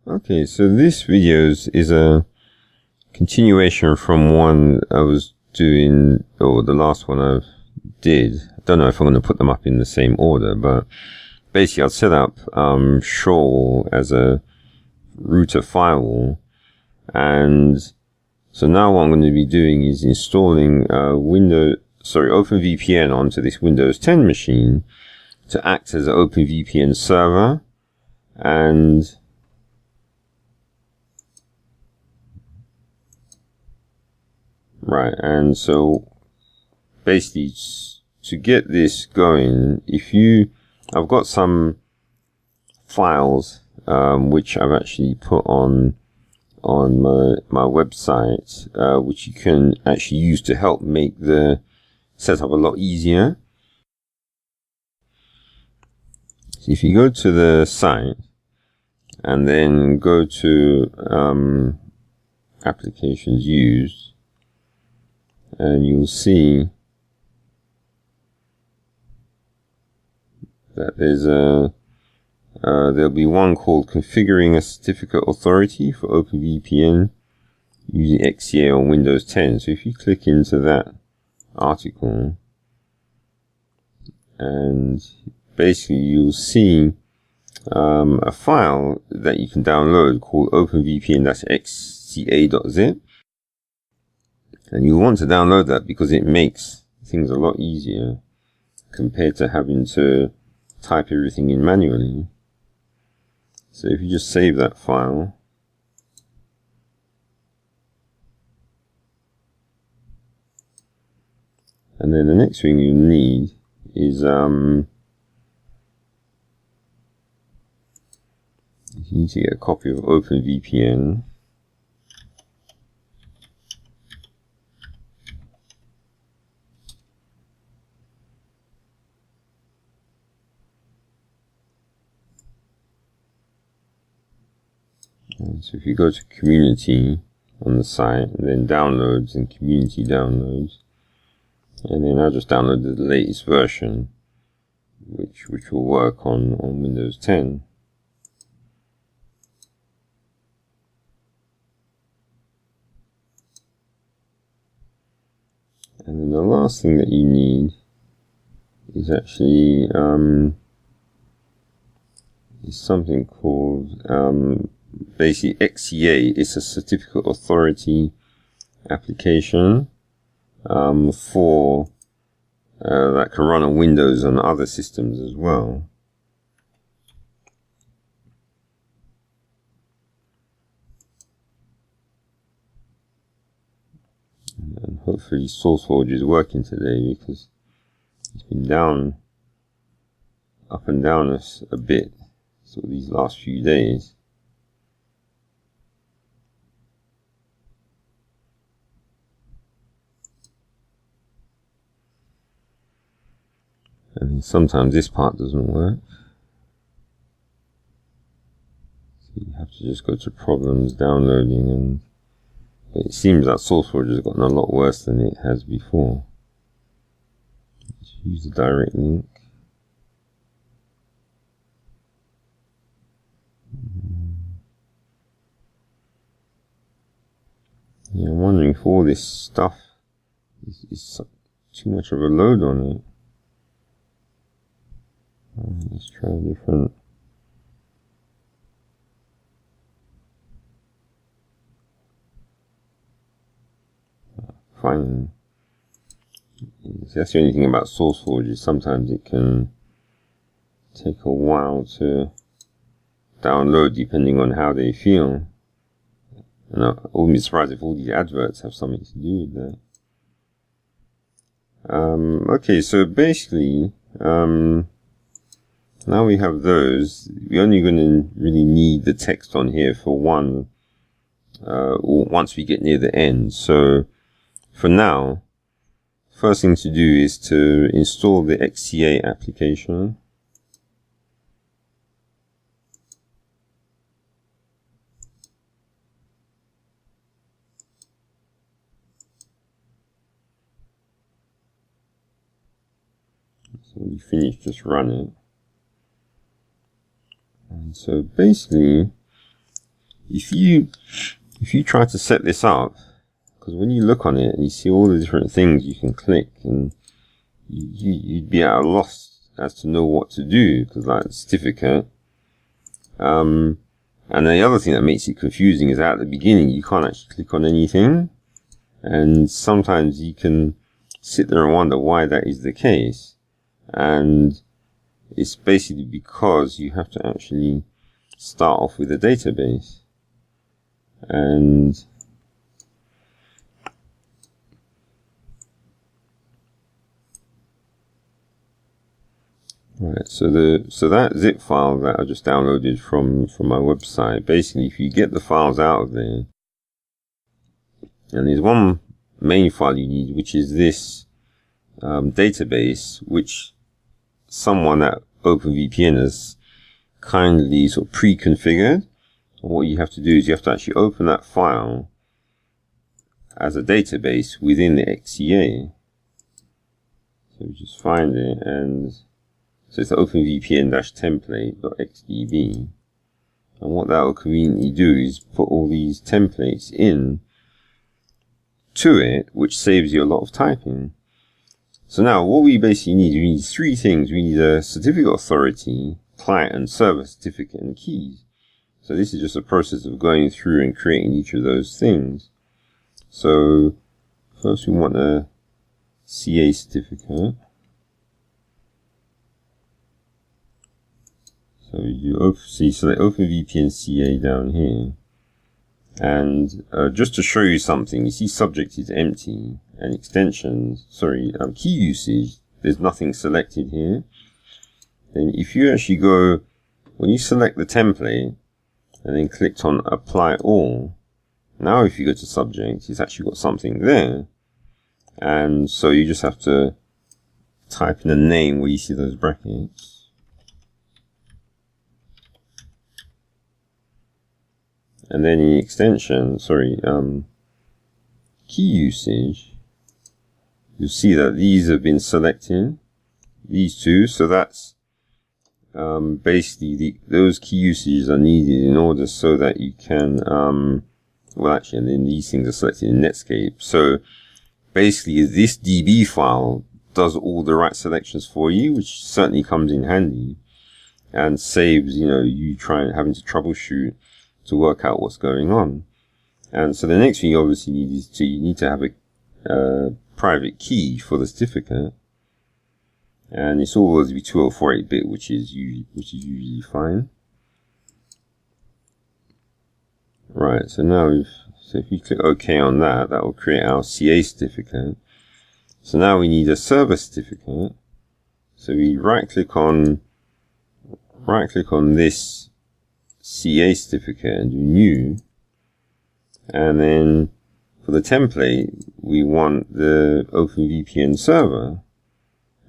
Okay, so this video is a continuation from one I was doing, or the last one I did. I don't know if I'm going to put them up in the same order, but basically I'll set up Firewall as a router firewall. And so now what I'm going to be doing is installing OpenVPN onto this Windows 10 machine to act as an OpenVPN server. And right, and so basically to get this going, I've got some files which I've actually put on my website, which you can actually use to help make the setup a lot easier. So if you go to the site and then go to applications used, and you'll see that there'll be one called Configuring a Certificate Authority for OpenVPN using XCA on Windows 10. So if you click into that article, and basically you'll see a file that you can download called openvpn-xca.zip. And you want to download that because it makes things a lot easier compared to having to type everything in manually. So if you just save that file, and then the next thing you need is you need to get a copy of OpenVPN. And so if you go to community on the site, and then downloads and community downloads, and then I just downloaded the latest version, which will work on Windows 10. And then the last thing that you need is actually is something called basically XCA. It's a certificate authority application for that can run on Windows and other systems as well. And hopefully SourceForge is working today, because it's been up and down a bit these last few days. And sometimes this part doesn't work. So you have to just go to problems, downloading, and it seems that SourceForge has gotten a lot worse than it has before. Let's use the direct link. Yeah, I'm wondering if all this stuff is too much of a load on it. Let's try a different. Fine. That's the only thing about SourceForge, is sometimes it can take a while to download depending on how they feel. And I wouldn't be surprised if all these adverts have something to do with that. Okay, so basically, now we have those. We're only going to really need the text on here for one, or once we get near the end. So for now, first thing to do is to install the XCA application. So when you finish, just run it. And so basically, if you try to set this up, because when you look on it and you see all the different things you can click, and you'd be at a loss as to know what to do, because like the certificate, and the other thing that makes it confusing is at the beginning you can't actually click on anything, and sometimes you can sit there and wonder why that is the case, and it's basically because you have to actually start off with a database. And right, so that zip file that I just downloaded from my website, basically if you get the files out of there, and there's one main file you need, which is this database, which someone at OpenVPN has kindly sort of pre-configured. And what you have to do is you have to actually open that file as a database within the XCA. So we just find it, and so it's the openvpn-template.xdb. And what that will conveniently do is put all these templates in to it, which saves you a lot of typing. So now what we basically need, we need three things. We need a certificate authority, client and server certificate, and keys. So this is just a process of going through and creating each of those things. So first we want a CA certificate. So you select OpenVPN CA down here. And just to show you something, you see subject is empty, and extensions, key usage, there's nothing selected here. Then if you actually go, when you select the template, and then clicked on apply all, now if you go to subject, it's actually got something there. And so you just have to type in a name where you see those brackets. And then in extension, key usage, you'll see that these have been selected, these two, so that's basically those key usages are needed in order so that you can, and then these things are selected in Netscape. So basically this DB file does all the right selections for you, which certainly comes in handy and saves, you having to troubleshoot to work out what's going on. And so the next thing you obviously need is you need to have a private key for the certificate. And it's always to be 2048-bit, which is usually fine. Right, so now if we click OK on that, that will create our CA certificate. So now we need a server certificate. So we right click on this CA certificate and do new. And then for the template, we want the OpenVPN server.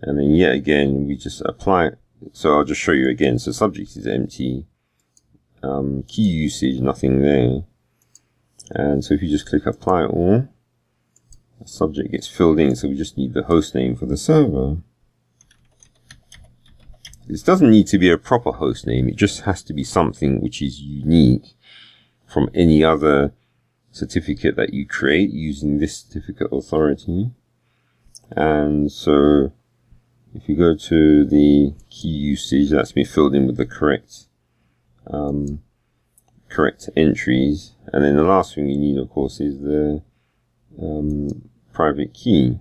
And then yet again, we just apply it. So I'll just show you again. So subject is empty. Key usage, nothing there. And so if you just click apply all, the subject gets filled in. So we just need the host name for the server. This doesn't need to be a proper host name. It just has to be something which is unique from any other certificate that you create using this certificate authority. And so if you go to the key usage, that's been filled in with the correct entries. And then the last thing you need, of course, is the private key.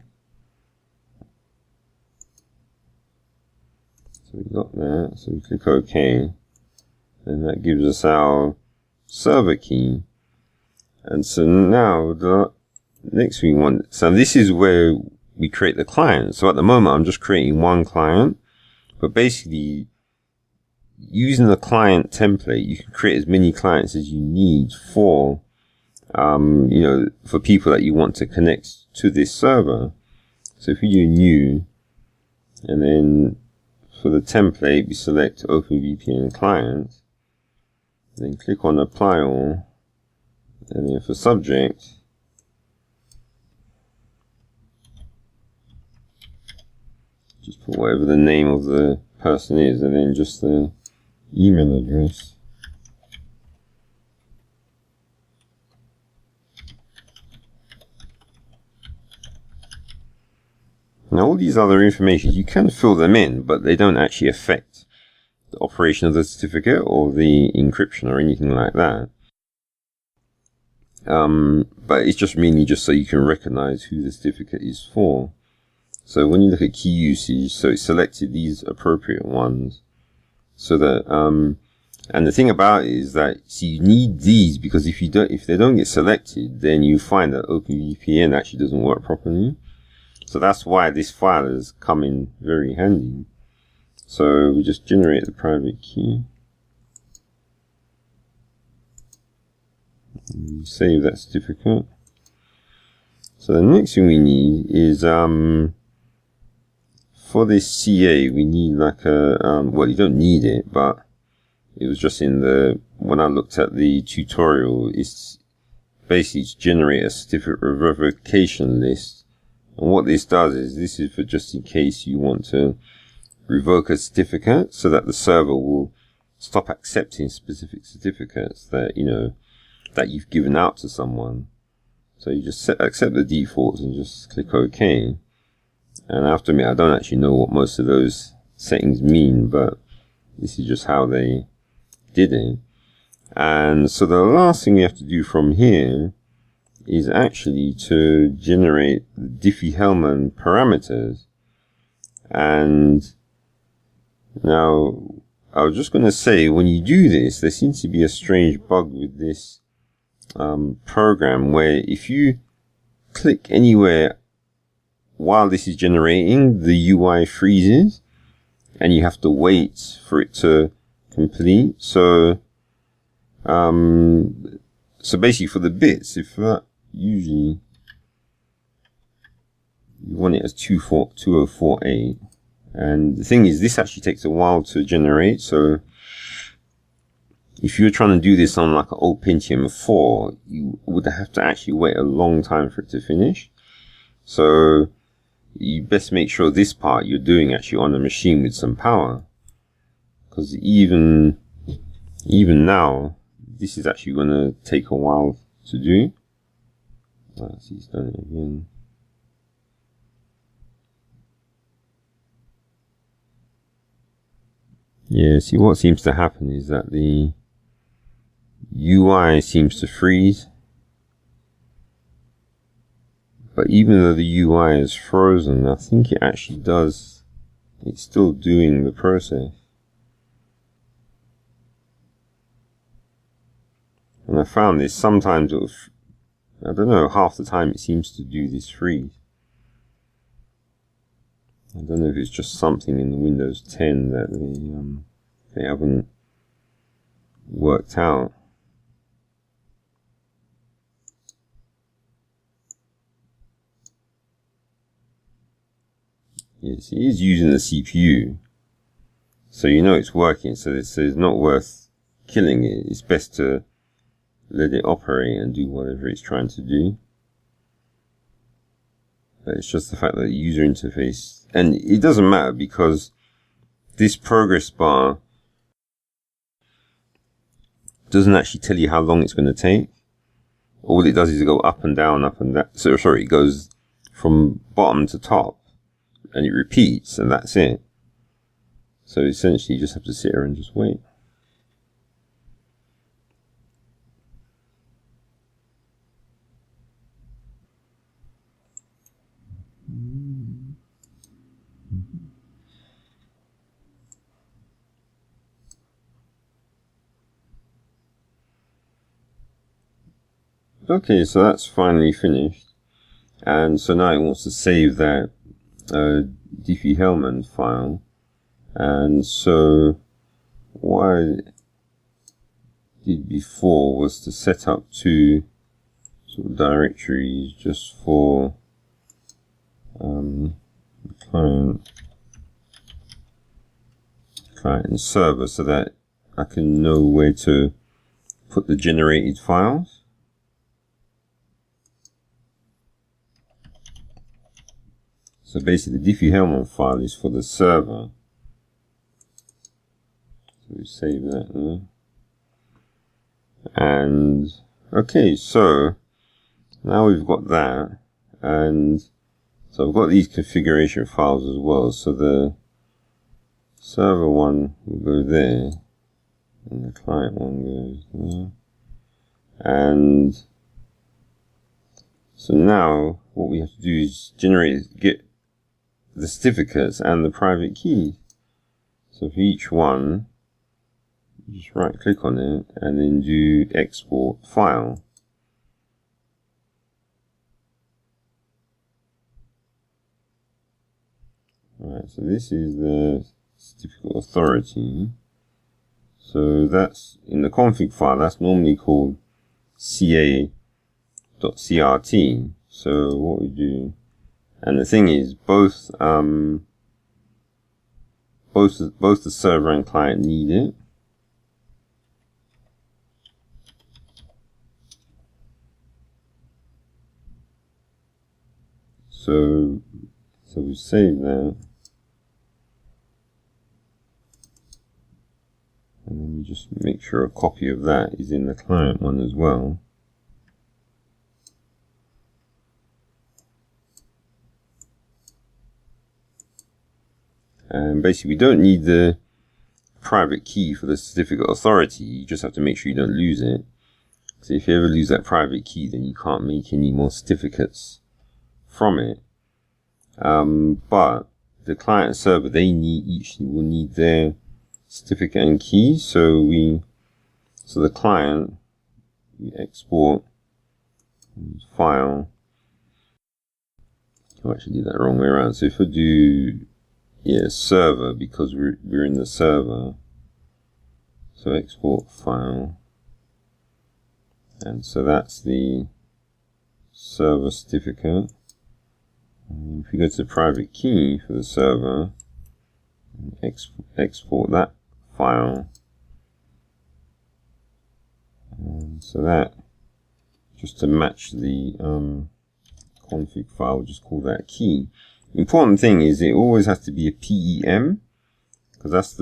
So we got that. So we click OK. And that gives us our server key. And so now the next thing we want, so this is where we create the client. So at the moment, I'm just creating one client, but basically using the client template, you can create as many clients as you need for, for people that you want to connect to this server. So if we do new, and then for the template, we select OpenVPN client, and then click on apply all, and then for subject, just put whatever the name of the person is, and then just the email address. Now all these other information, you can fill them in, but they don't actually affect the operation of the certificate or the encryption or anything like that. But it's just mainly just so you can recognize who the certificate is for. So when you look at key usage, so it selected these appropriate ones so that, and the thing about it is that, see, you need these because if they don't get selected, then you find that OpenVPN actually doesn't work properly. So that's why this file has come in very handy. So we just generate the private key. Save that certificate. So the next thing we need is, for this CA, we need like a, well, you don't need it, but it was just in when I looked at the tutorial, it's basically to generate a certificate revocation list. And what this does is, this is for just in case you want to revoke a certificate so that the server will stop accepting specific certificates that, that you've given out to someone. So you just accept the defaults and just click OK. And I have to admit, I don't actually know what most of those settings mean, but this is just how they did it. And so the last thing we have to do from here is actually to generate the Diffie-Hellman parameters. And now I was just going to say, when you do this, there seems to be a strange bug with this program where if you click anywhere while this is generating, the UI freezes and you have to wait for it to complete. So basically for the bits, if that usually you want it as 2048, and the thing is, this actually takes a while to generate. So if you're trying to do this on like an old Pentium 4, you would have to actually wait a long time for it to finish. So you best make sure this part you're doing actually on a machine with some power, because even now this is actually going to take a while to do. See, he's done it again. Yeah, see, what seems to happen is that the UI seems to freeze. But even though the UI is frozen, I think it actually does, it's still doing the process. And I found this, sometimes it'll, I don't know, half the time it seems to do this freeze. I don't know if it's just something in the Windows 10 that they haven't worked out. Yes, it is using the CPU, so you know it's working, so it's not worth killing it. It's best to let it operate and do whatever it's trying to do. But it's just the fact that the user interface, and it doesn't matter because this progress bar doesn't actually tell you how long it's going to take. All it does is go up and down, up and down. So sorry, it goes from bottom to top. And it repeats, and that's it. So essentially you just have to sit here and just wait. Okay, so that's finally finished. And so now it wants to save that Diffie-Hellman file. And so what I did before was to set up two sort of directories just for client and server, so that I can know where to put the generated files. So basically the Diffie-Hellman file is for the server. So we save that there. And okay, so now we've got that, and So I've got these configuration files as well. So the server one will go there, and the client one goes there. And so now what we have to do is get the certificates and the private key. So for each one, you just right click on it and then do export file. Right, so this is the certificate authority. So that's in the config file, that's normally called ca.crt. So what we do, and the thing is, both the server and client need it. So we save that, and then we just make sure a copy of that is in the client one as well. And basically we don't need the private key for the certificate authority, you just have to make sure you don't lose it. So if you ever lose that private key, then you can't make any more certificates from it. But the client and server, they each will need their certificate and key. So the client, we export file. I actually did that the wrong way around. So if I do server, because we're in the server, so export file, and so that's the server certificate. And if you go to the private key for the server, export that file, and so that, just to match the config file, we'll just call that key. The important thing is it always has to be a PEM, because that's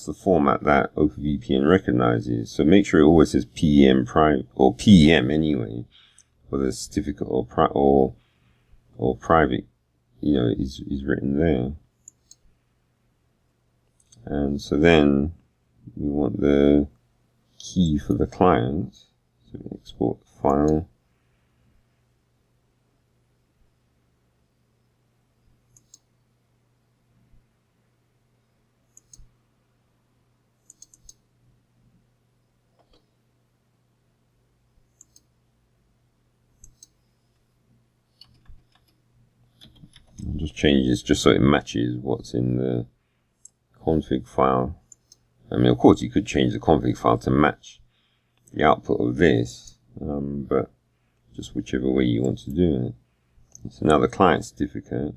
the format that OpenVPN recognizes. So make sure it always says PEM private, or PEM anyway, for the certificate or private, is written there. And so then we want the key for the client. So we export the file. Just change this just so it matches what's in the config file. I mean, of course, you could change the config file to match the output of this, but just whichever way you want to do it. So now the client certificate,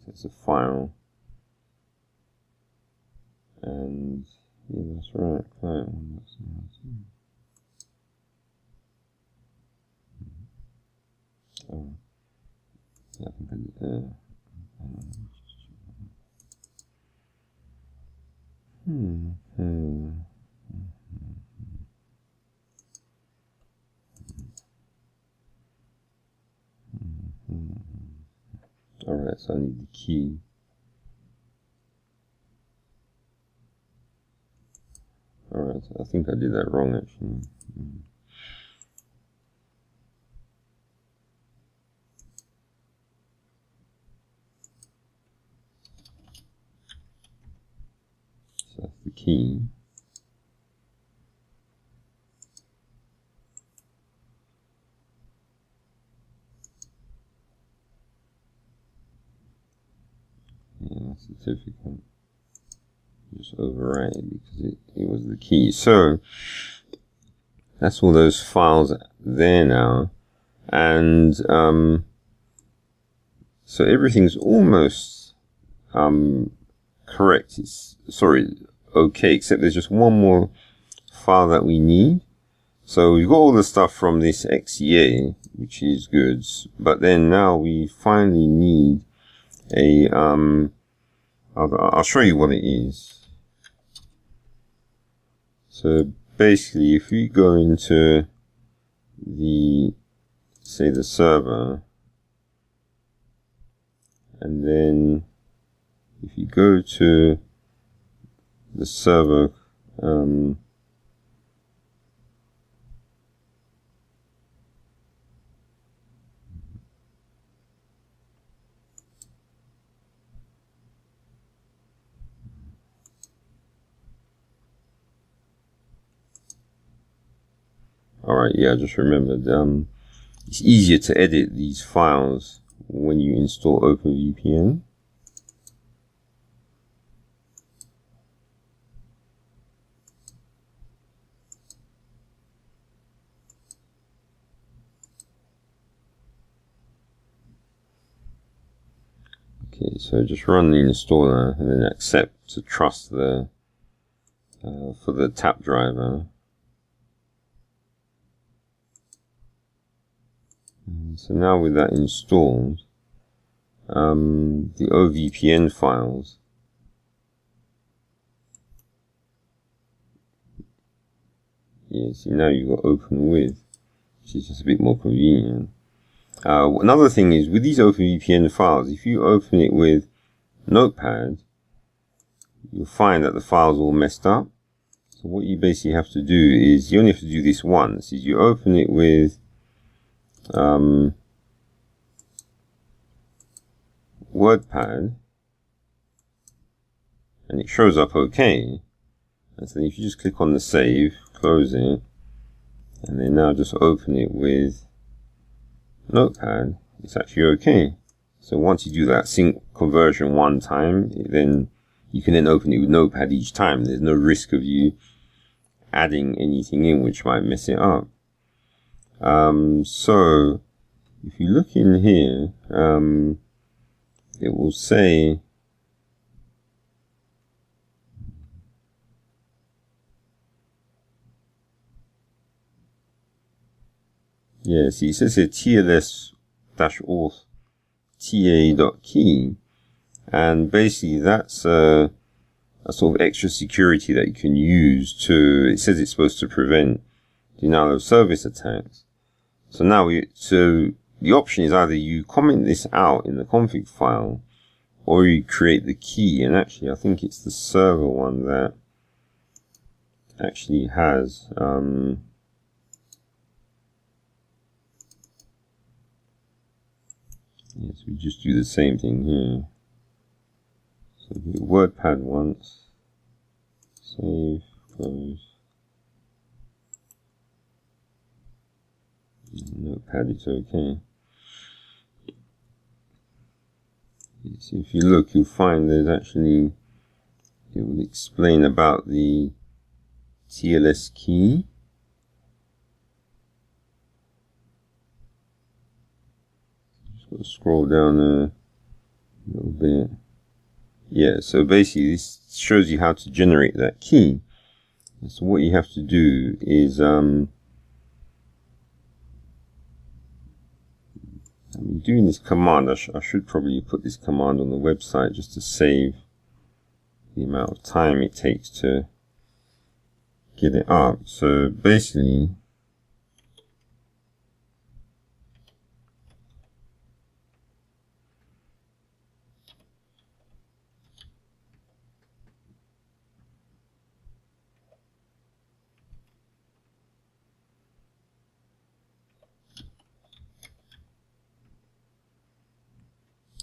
it's a file, and yeah, that's right, client one. Oh, yeah, I think I did that. Alright, so I need the key. Alright, so I think I did that wrong actually. So that's the key. Yeah, certificate. Just overwrite it because it was the key. So that's all those files there now, and so everything's almost correct. It's okay, except there's just one more file that we need. So we've got all the stuff from this XCA, which is good, but then now we finally need a I'll show you what it is. So basically, if we go into the server, and then if you go to the server, alright, yeah, I just remembered. It's easier to edit these files when you install OpenVPN. Okay, so just run the installer and then accept to trust the for the tap driver. So now with that installed, the OVPN files, yeah, see now you've got open with, which is just a bit more convenient. Another thing is with these OpenVPN files, if you open it with Notepad, you'll find that the file's all messed up. So what you basically have to do is, you only have to do this once, is you open it with WordPad, and it shows up okay. And so if you just click on the save, close it, and then now just open it with Notepad, it's actually okay. So once you do that sync conversion one time, then you can then open it with Notepad each time. There's no risk of you adding anything in which might mess it up. So if you look in here, it will say yeah, see, it says here TLS-auth ta.key, and basically that's a sort of extra security that you can use to, it says it's supposed to prevent denial of service attacks. So now so the option is either you comment this out in the config file or you create the key, and actually I think it's the server one that actually has yes, we just do the same thing here. So do WordPad once, save, close, Notepad, it's okay. So if you look, you'll find there's actually, it will explain about the TLS key. Just got to scroll down a little bit. Yeah, so basically this shows you how to generate that key. And so what you have to do is I'm doing this command. I should probably put this command on the website just to save the amount of time it takes to get it up. So basically,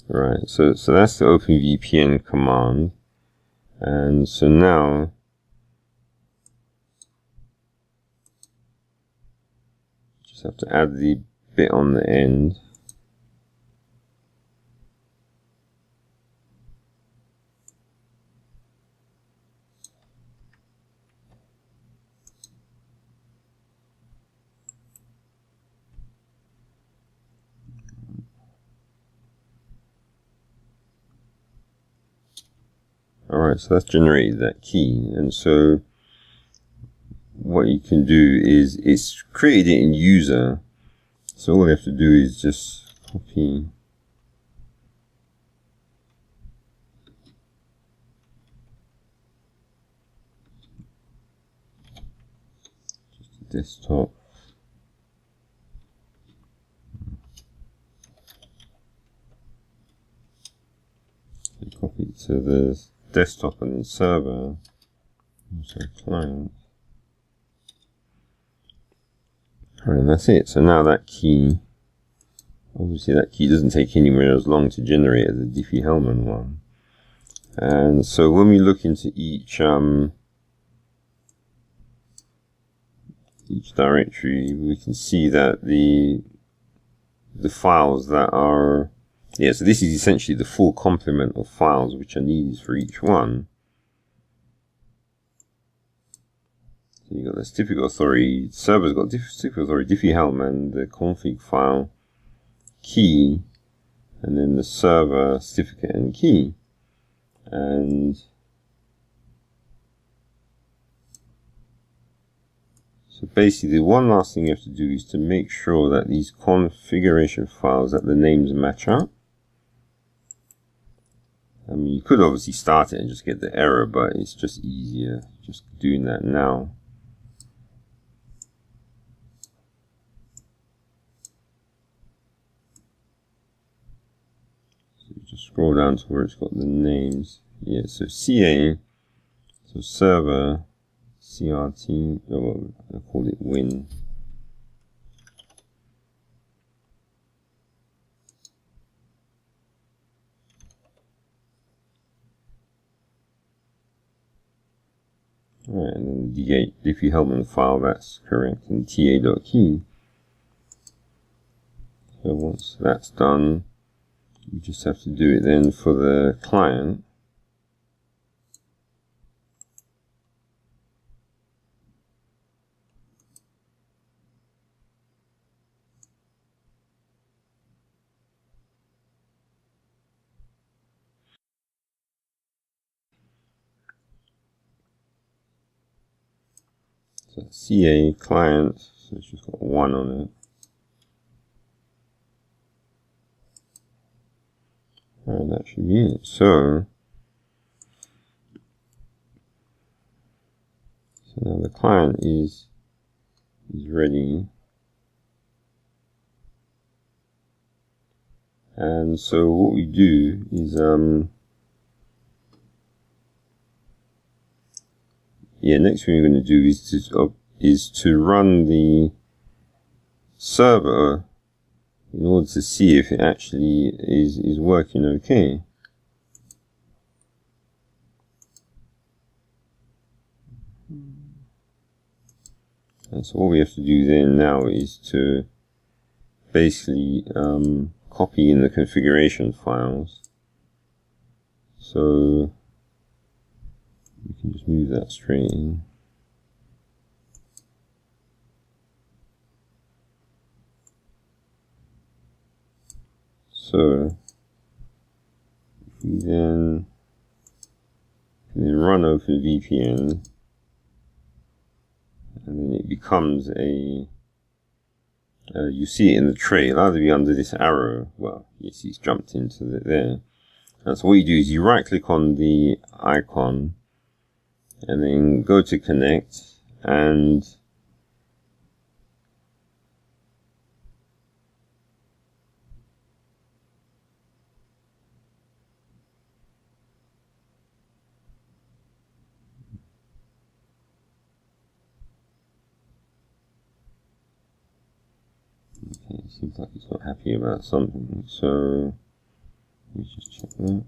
right, so that's the OpenVPN command, and so now just have to add the bit on the end. Alright, so that's generated that key, and so what you can do is it's created it in user, so all you have to do is just copy just the desktop. to the desktop and then server, so client. Alright, and that's it. So now that key, obviously that key doesn't take anywhere as long to generate as the Diffie-Hellman one. And so when we look into each directory, we can see that the files that are, yeah, so this is essentially the full complement of files which are needed for each one. So you've got the certificate authority, server's got certificate authority, Diffie-Hellman, the config file, key, and then the server certificate and key. And so basically the one last thing you have to do is to make sure that these configuration files, that the names match up. I mean, you could obviously start it and just get the error, but it's just easier just doing that now. So you just scroll down to where it's got the names. Yeah, so CA, so server, CRT, oh, I call it win. Alright, and then the Diffie-Hellman file, that's correct, and ta.key. So once that's done, you just have to do it then for the client. So CA client, so it's just got 1 on it. And that should be it. So now the client is ready. And so what we do is next thing we're going to do is to run the server in order to see if it actually is working okay. And so what we have to do then now is to basically copy in the configuration files. So we can just move that straight in. So if we then run OpenVPN, and then it becomes a, you see it in the tray, it'll either be under this arrow, well, you see it's jumped into it there. And so what you do is you right click on the icon, and then go to connect, and okay, it seems like it's not happy about something, so let me just check that.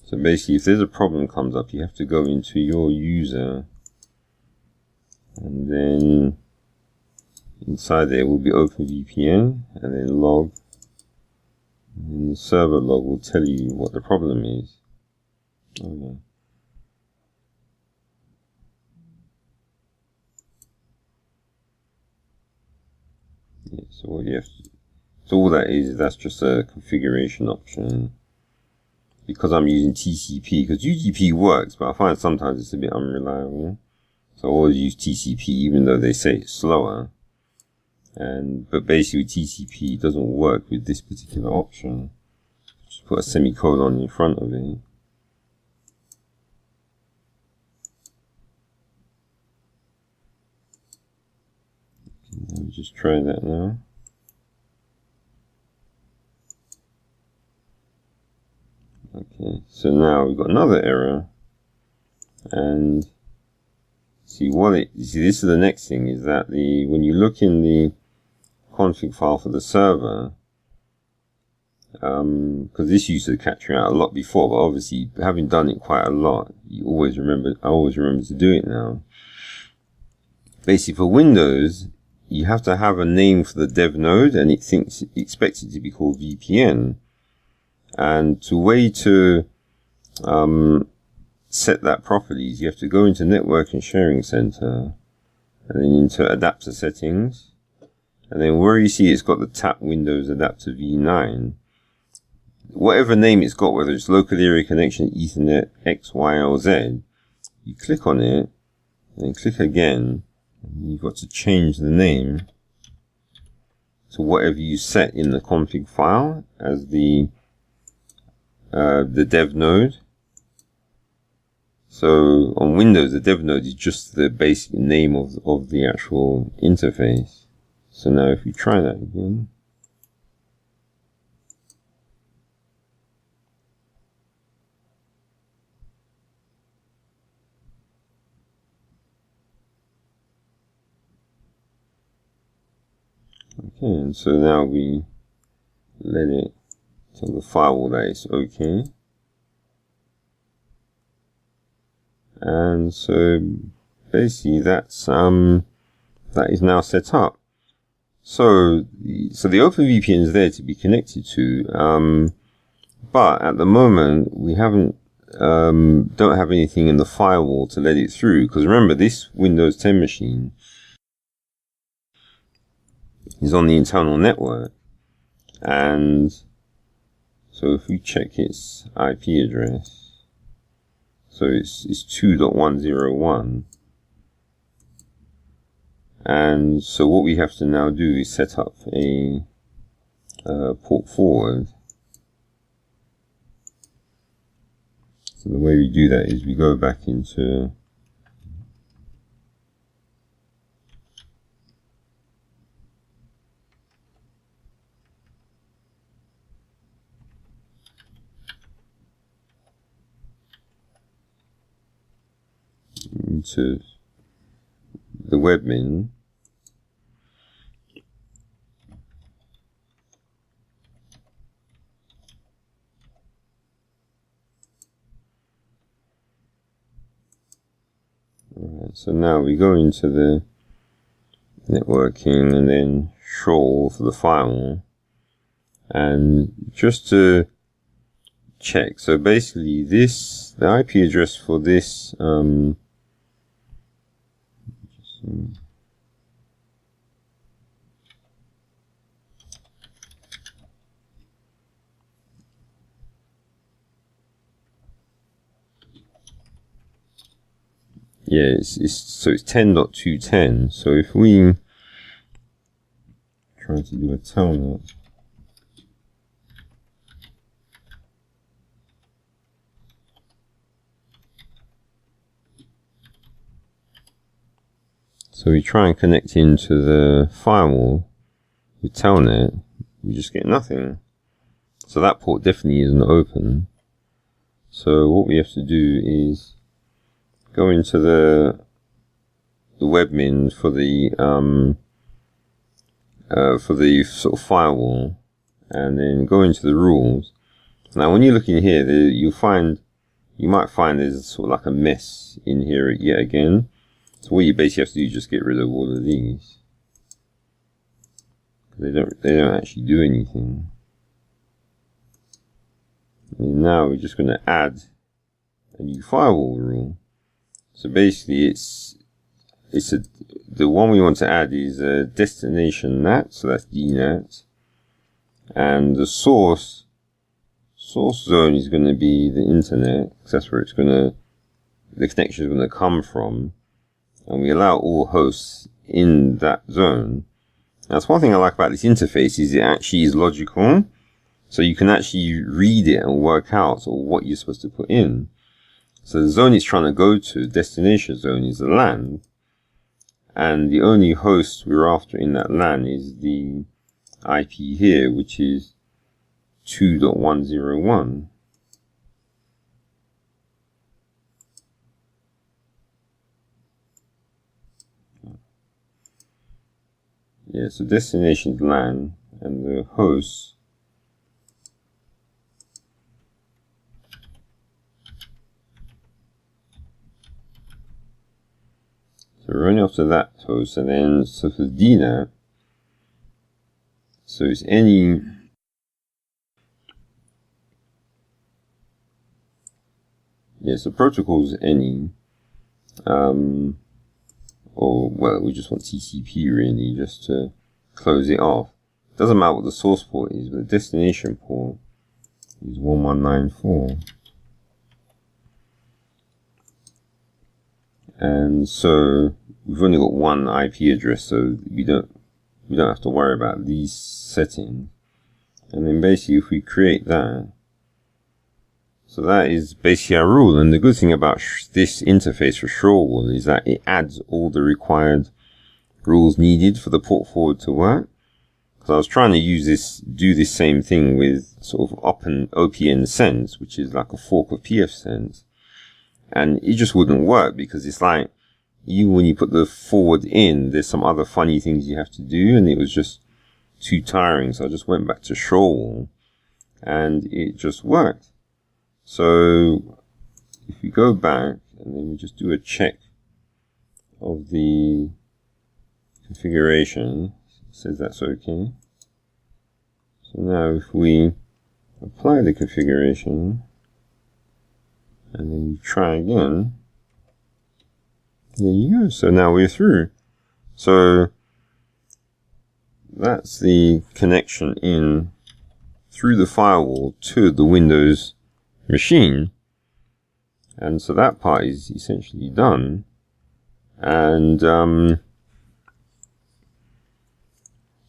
So basically, if there's a problem comes up, you have to go into your user, and then inside there will be OpenVPN, and then log, and then the server log will tell you what the problem is. Oh no. Yeah, so what you have to, so all that is, that's just a configuration option. Because I'm using TCP, because UDP works, but I find sometimes it's a bit unreliable. So I always use TCP, even though they say it's slower. But basically TCP doesn't work with this particular option. Just put a semicolon in front of it. Okay, let me just try that now. so now we've got another error, and see this is the next thing, is that when you look in the config file for the server, because this used to catch you out a lot before, but obviously having done it quite a lot, I always remember to do it now. Basically for Windows, you have to have a name for the dev node, and it expects it to be called VPN. And the way to set that properties, you have to go into Network and Sharing Center, and then into Adapter Settings, and then where you see it's got the Tap Windows Adapter V9, whatever name it's got, whether it's Local Area Connection, Ethernet, X, Y, or Z, you click on it, and then click again, and you've got to change the name to whatever you set in the config file as the dev node. So on Windows, the dev node is just the basic name of the actual interface. So now if we try that again, okay, and so now we let it tell the firewall that it's okay. And so basically that is now set up. So the OpenVPN is there to be connected to, but at the moment we don't have anything in the firewall to let it through, because remember, this Windows 10 machine is on the internal network, and so if we check its IP address, so it's 2.101, and so what we have to now do is set up a port forward. So the way we do that is we go back into the webmin, right, so now we go into the networking and then show for the firewall, and just to check, so basically the IP address for this it's 10.210. So if we try to do a telnet, so we try and connect into the firewall with telnet, we just get nothing. So that port definitely isn't open. So what we have to do is go into the webmin for the sort of firewall, and then go into the rules. Now when you look in here, you might find there's sort of like a mess in here yet again. So what you basically have to do is just get rid of all of these. They don't actually do anything. And now we're just going to add a new firewall rule. So basically the one we want to add is a destination NAT, so that's DNAT, and the source zone is going to be the internet, because that's where the connection is going to come from, and we allow all hosts in that zone. That's one thing I like about this interface, is it actually is logical, so you can actually read it and work out what you're supposed to put in. So the zone it's trying to go to, destination zone, is the LAN, and the only host we're after in that LAN is the IP here, which is 2.101. yeah, so destination LAN and the host. So we're running after that host, and then so for DNAT, so it's any so protocols any or well, we just want TCP really, just to close it off. Doesn't matter what the source port is, but the destination port is 1194. And so we've only got one IP address, so we don't have to worry about these settings. And then basically if we create that, so that is basically our rule. And the good thing about this interface for Firewall is that it adds all the required rules needed for the port forward to work. Because I was trying to do this same thing with sort of OpenVPN Sense, which is like a fork of pfSense. And it just wouldn't work because it's like, even when you put the forward in, there's some other funny things you have to do, and it was just too tiring. So I just went back to Firewall and it just worked. So if we go back and then we just do a check of the configuration, it says that's okay. So now if we apply the configuration and then we try again, there you go. So now we're through. So that's the connection in through the firewall to the Windows machine. And so that part is essentially done. And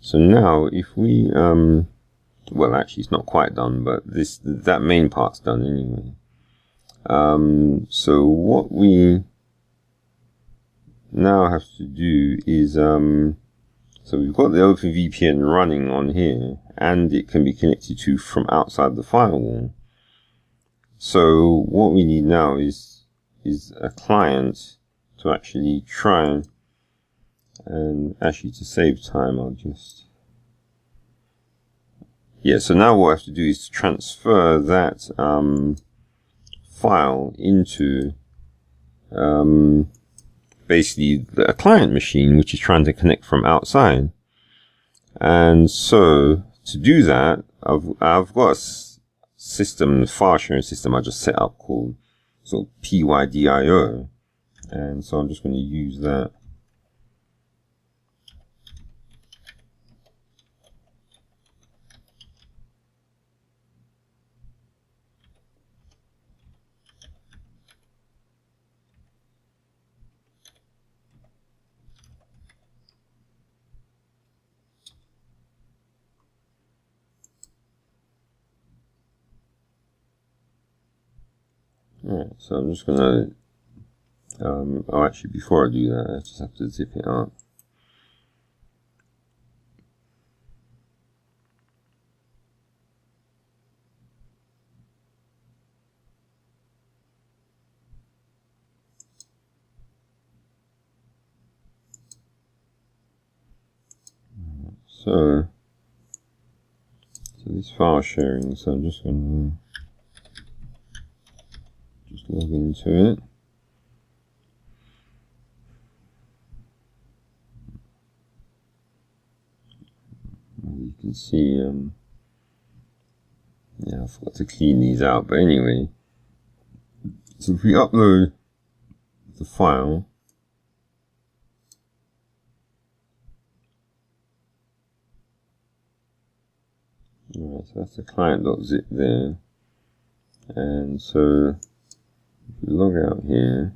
so now if we well, actually it's not quite done, but that main part's done anyway. So what we now have to do is so we've got the OpenVPN running on here, and it can be connected to from outside the firewall. So what we need now is a client to actually try, and actually to save time I'll just, so now what I have to do is to transfer that file into basically a client machine which is trying to connect from outside. And so to do that, I've got a file sharing system I just set up called sort of PYDIO, and so I'm just going to use that. Alright, so I'm just gonna actually before I do that I just have to zip it up. So this file sharing, so I'm just gonna log into it. As you can see, I forgot to clean these out, but anyway, so if we upload the file, alright, so that's the client.zip there, and so if we log out here,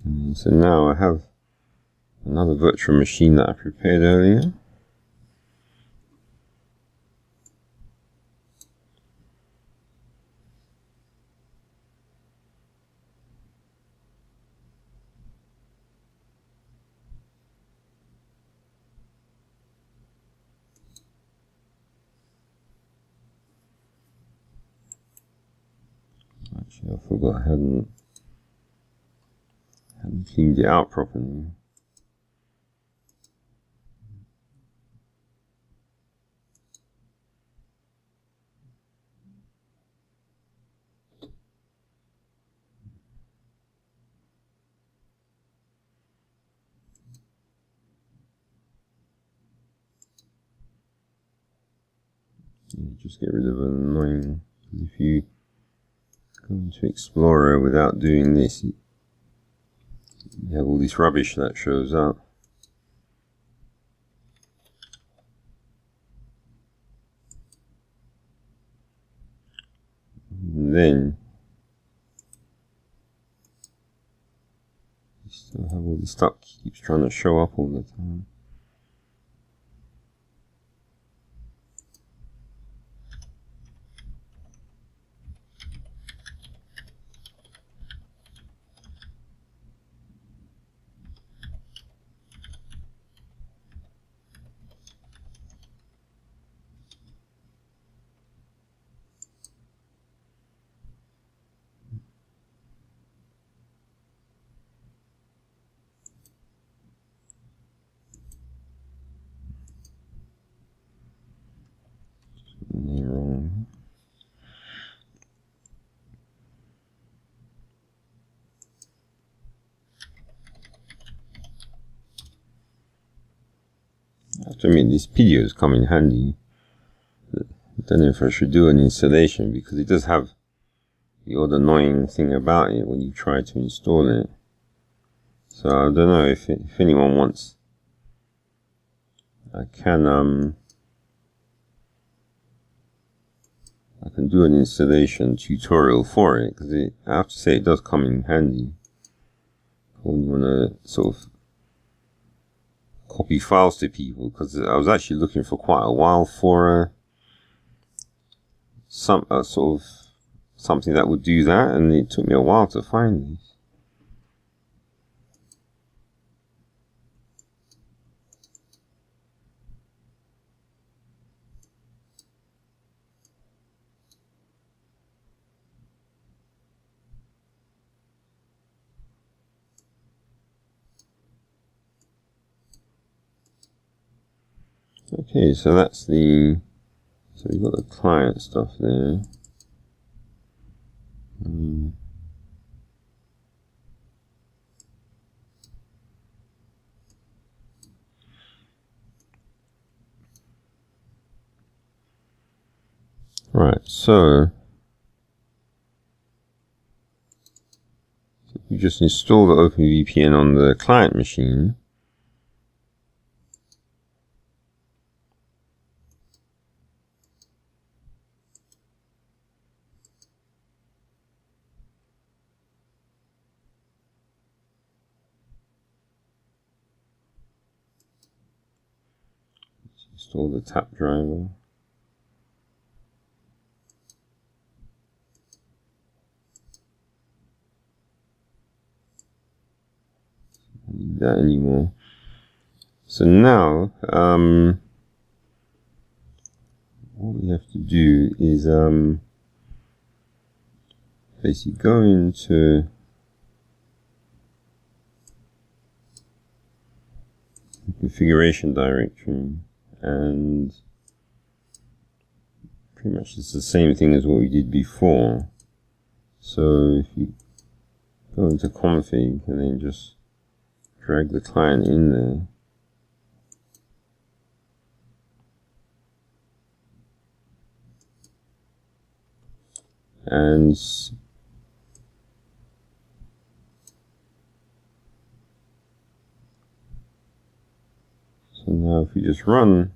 and so now I have another virtual machine that I prepared earlier. Actually, I forgot I hadn't. cleaned it out properly. Just get rid of an annoying, because if you go into Explorer without doing this, you have all this rubbish that shows up. And then you still have all this stuff keeps trying to show up all the time. Wrong. I have to admit, these videos come in handy. I don't know if I should do an installation, because it does have the odd annoying thing about it when you try to install it. So I don't know if anyone wants, I can do an installation tutorial for it, because I have to say it does come in handy when you want to sort of copy files to people, because I was actually looking for quite a while for sort of something that would do that, and it took me a while to find this. Okay, so that's so we've got the client stuff there. Right, so you just install the OpenVPN on the client machine. Install the tap driver. Don't need that anymore. So now, what we have to do is basically go into the configuration directory, and pretty much it's the same thing as what we did before. So if you go into config and then just drag the client in there, and so now if we just run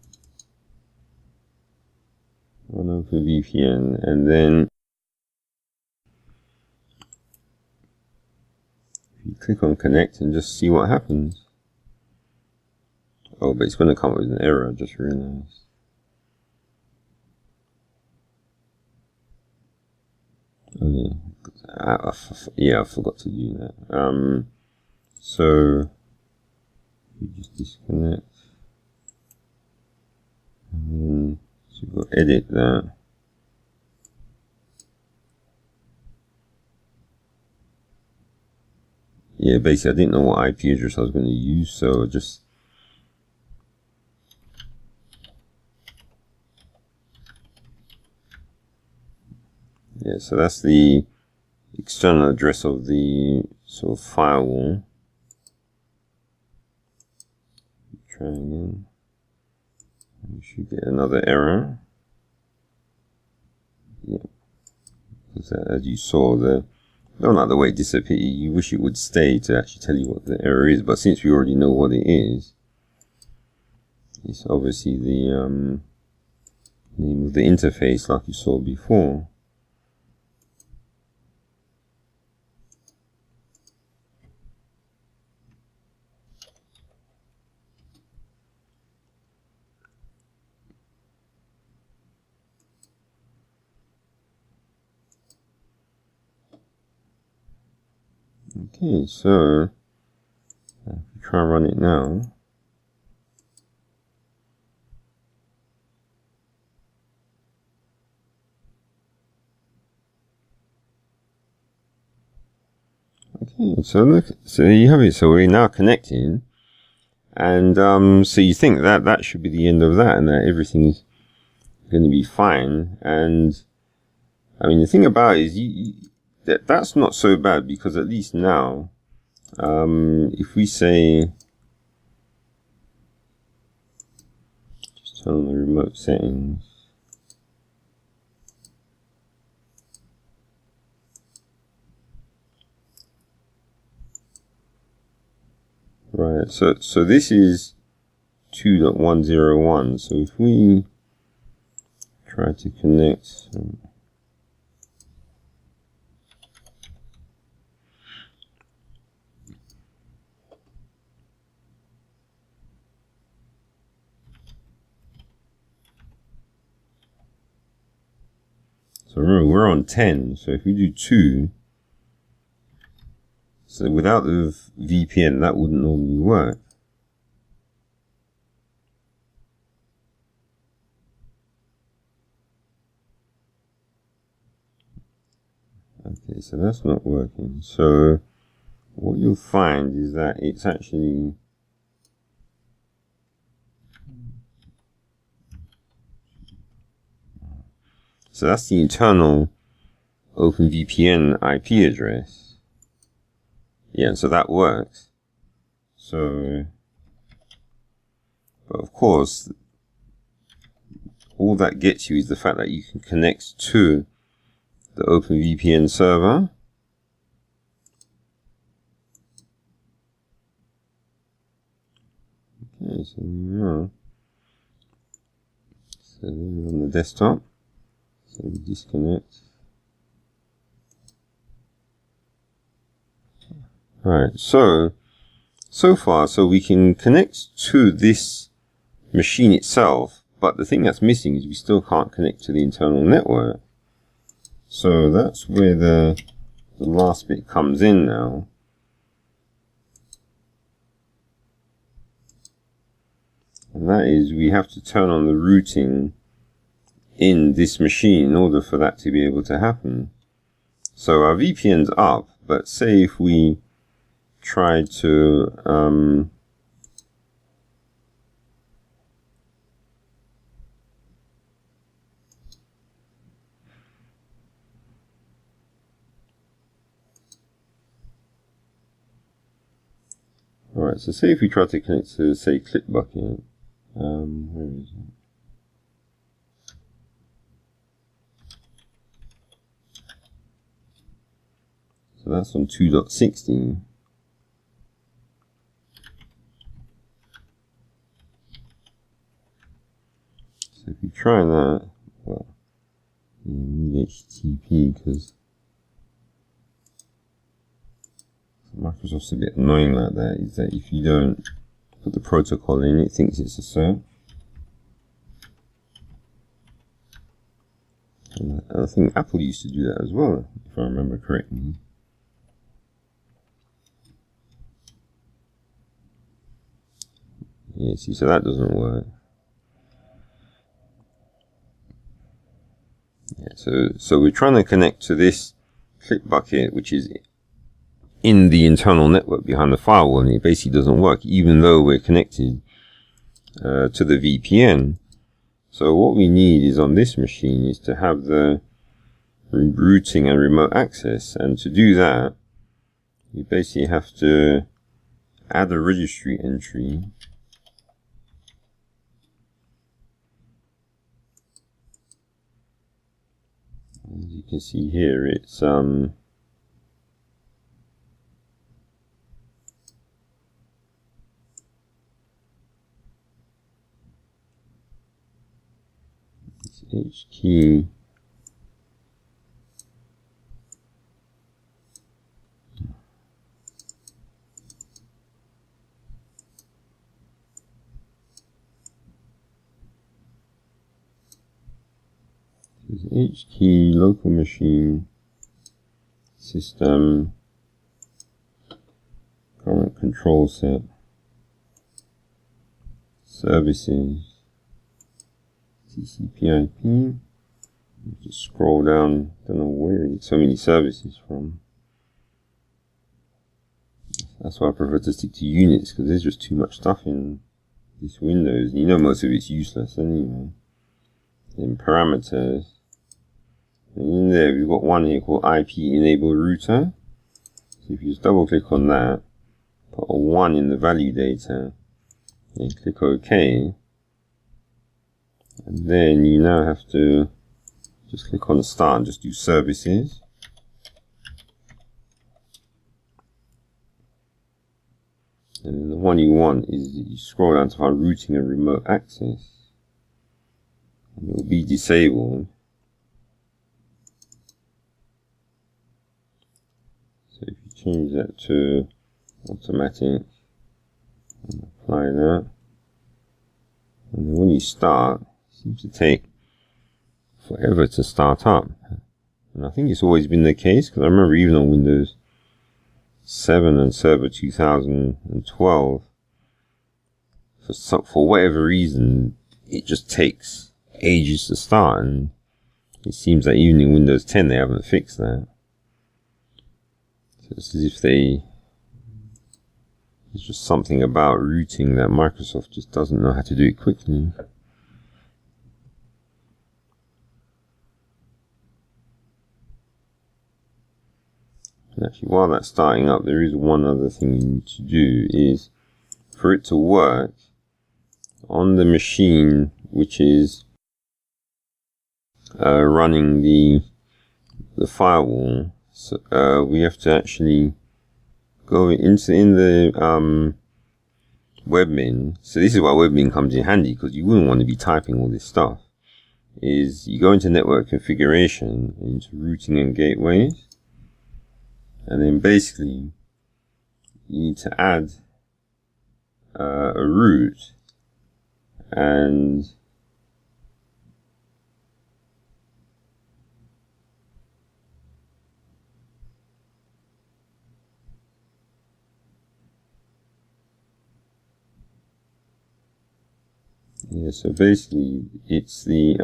OpenVPN, and then if you click on connect and just see what happens. Oh, but it's going to come up with an error, I just realized. Oh yeah, I forgot to do that. So you just disconnect, and then so we'll edit that. yeah, basically I didn't know what IP address I was going to use, so just yeah, so that's the external address of the sort of firewall. Try again. You should get another error. Yeah, because as you saw, don't like the way it disappeared. You wish it would stay to actually tell you what the error is, but since we already know what it is, it's obviously the name of the interface, like you saw before. Okay, so if we try and run it now. Okay, so look, so there you have it. So we're now connecting, and so you think that that should be the end of that, and that everything's going to be fine. And I mean, the thing about it is that's not so bad, because at least now, if we say, just turn on the remote settings. Right, so this is 2.101. So if we try to connect, so remember we're on 10. So if we do 2, so without the VPN that wouldn't normally work. Okay, so that's not working. So what you'll find is that it's actually so that's the internal OpenVPN IP address. Yeah, so that works. So, but of course, all that gets you is the fact that you can connect to the OpenVPN server. Okay, so now, so we're on the desktop. So we disconnect. Alright, so far, so we can connect to this machine itself, but the thing that's missing is we still can't connect to the internal network. So that's where the last bit comes in now. And that is, we have to turn on the routing in this machine in order for that to be able to happen. So our VPN's up, but say if we try to alright, so say if we try to connect to, say, ClipBucket, where is it? So that's on 2.16. So if you try that, well, you need HTTP because Microsoft's a bit annoying like that, is that if you don't put the protocol in, it thinks it's a search. And I think Apple used to do that as well, if I remember correctly. Yeah, see, so that doesn't work. Yeah, so we're trying to connect to this ClipBucket, which is in the internal network behind the firewall, and it basically doesn't work, even though we're connected to the VPN. So what we need is on this machine is to have the routing and remote access, and to do that, you basically have to add a registry entry. As you can see here, it's H key H key local machine system current control set services TCP IP. Just scroll down. Don't know where you get so many services from. That's why I prefer to stick to units, because there's just too much stuff in this Windows. You know most of it's useless anyway. Then parameters. And in there we've got one here called IP enable router. So if you just double click on that, put a 1 in the value data, and click OK. And then you now have to just click on start and just do services. And then the one you want is you scroll down to find routing and remote access. And it will be disabled. So if you change that to automatic and apply that, and then when you start, it seems to take forever to start up. And I think it's always been the case, because I remember even on Windows 7 and Server 2012, for whatever reason, it just takes ages to start, and it seems that even in Windows 10 they haven't fixed that. So it's as if there's just something about routing that Microsoft just doesn't know how to do it quickly. And actually, while that's starting up, there is one other thing you need to do, is for it to work on the machine which is running the firewall. So we have to actually go in the webmin. So this is why webmin comes in handy, because you wouldn't want to be typing all this stuff. Is you go into network configuration, into routing and gateways, and then basically you need to add a route, and yeah, so basically it's the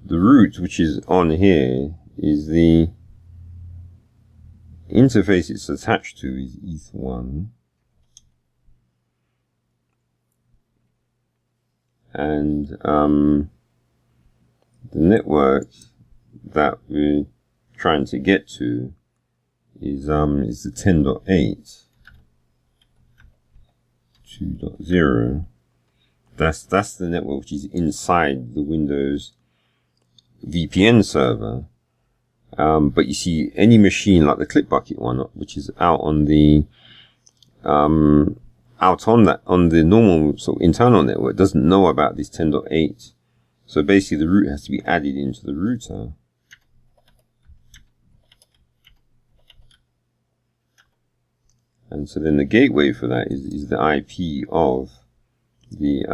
route which is on here is the interface it's attached to is ETH1, and the network that we're trying to get to is the 10.8 2.0. That's the network which is inside the Windows VPN server. But you see, any machine like the ClipBucket one, which is out on the on the normal sort of internal network, doesn't know about this 10.8. So basically, the route has to be added into the router. And so then the gateway for that is the IP of the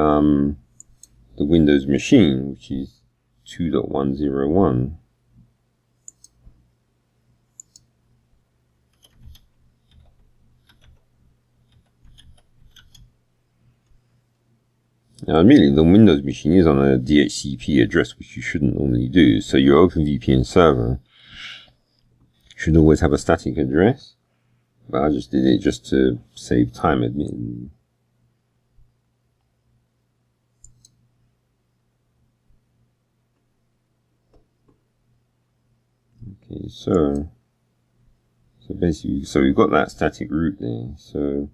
Windows machine, which is 2.101. Now, admittedly, the Windows machine is on a DHCP address, which you shouldn't normally do. So your OpenVPN server should always have a static address, but I just did it just to save time admitting. Okay, so basically, we've got that static root there. So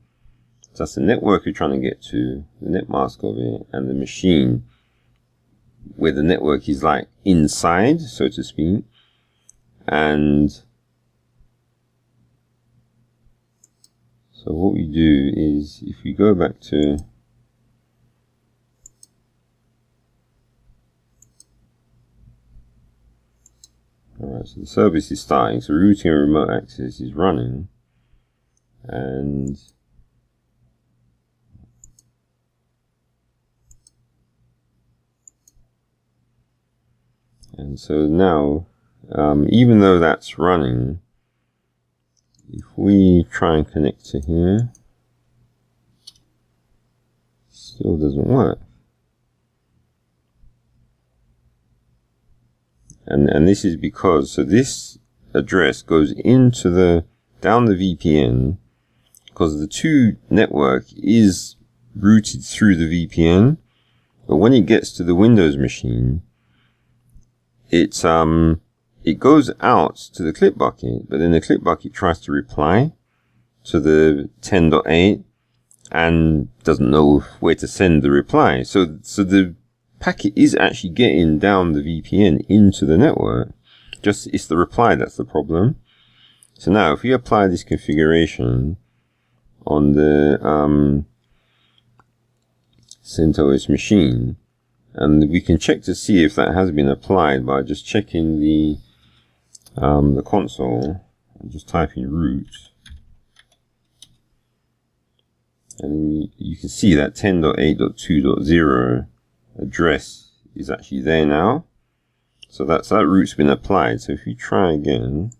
that's the network you're trying to get to, the net mask of it, and the machine where the network is like inside, so to speak. And so what we do is, if we go back to alright, so the service is starting, so routing and remote access is running, and so now, even though that's running, if we try and connect to here, still doesn't work. And this is because, so this address goes into down the VPN, because the two network is routed through the VPN, but when it gets to the Windows machine, it goes out to the clip bucket, but then the clip bucket tries to reply to the 10.8 and doesn't know where to send the reply. So the packet is actually getting down the VPN into the network. Just it's the reply that's the problem. So now if we apply this configuration on the CentOS machine, and we can check to see if that has been applied by just checking the console and just typing root, and you can see that 10.8.2.0 address is actually there now. So that root's been applied. So if we try again,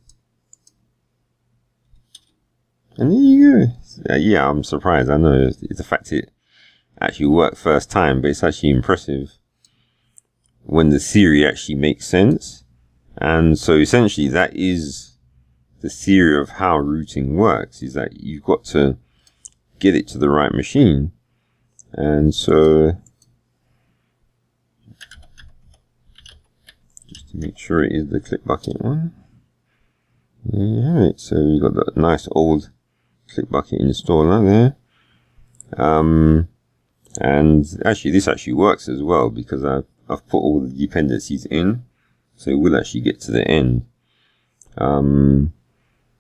and there you go. Yeah, I'm surprised. I know the fact it actually worked first time, but it's actually impressive when the theory actually makes sense. And so essentially that is the theory of how routing works, is that you've got to get it to the right machine. And so just to make sure it is the clip bucket one. There you have it. So we've got that nice old clip bucket installer there. And actually this actually works as well, because I've put all the dependencies in, so it will actually get to the end.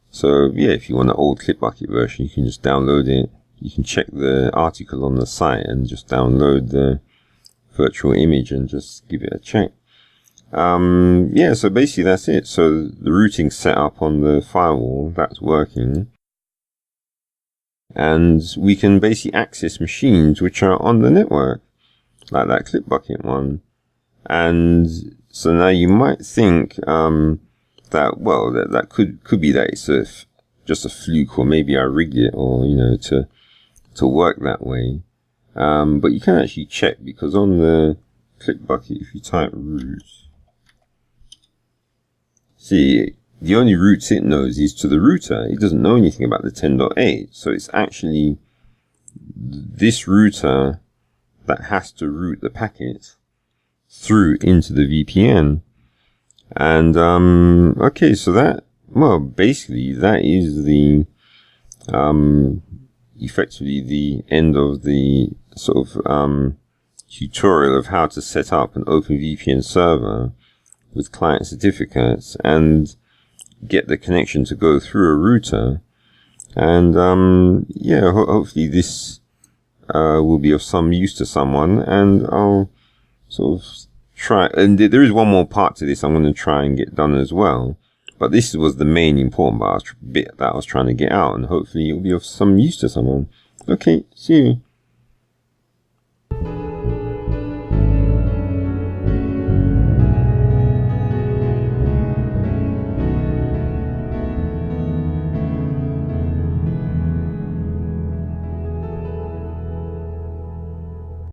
So yeah, if you want an old clip bucket version, you can just download it. You can check the article on the site and just download the virtual image and just give it a check. Yeah, so basically that's it. So the routing set up on the firewall, that's working. And we can basically access machines which are on the network, like that clip bucket one. And so now you might think that, well, that could be that it's just a fluke, or maybe I rigged it, or to work that way. But you can actually check, because on the clip bucket, if you type root, see, the only routes it knows is to the router. It doesn't know anything about the 10.8. So it's actually this router that has to route the packet through into the VPN. And okay, so that, well, basically that is the effectively the end of the sort of tutorial of how to set up an OpenVPN server with client certificates and get the connection to go through a router. And yeah, hopefully this will be of some use to someone, and I'll sort of try, and there is one more part to this I'm going to try and get done as well, but this was the main important bit that I was trying to get out, and hopefully it will be of some use to someone. Okay, see you.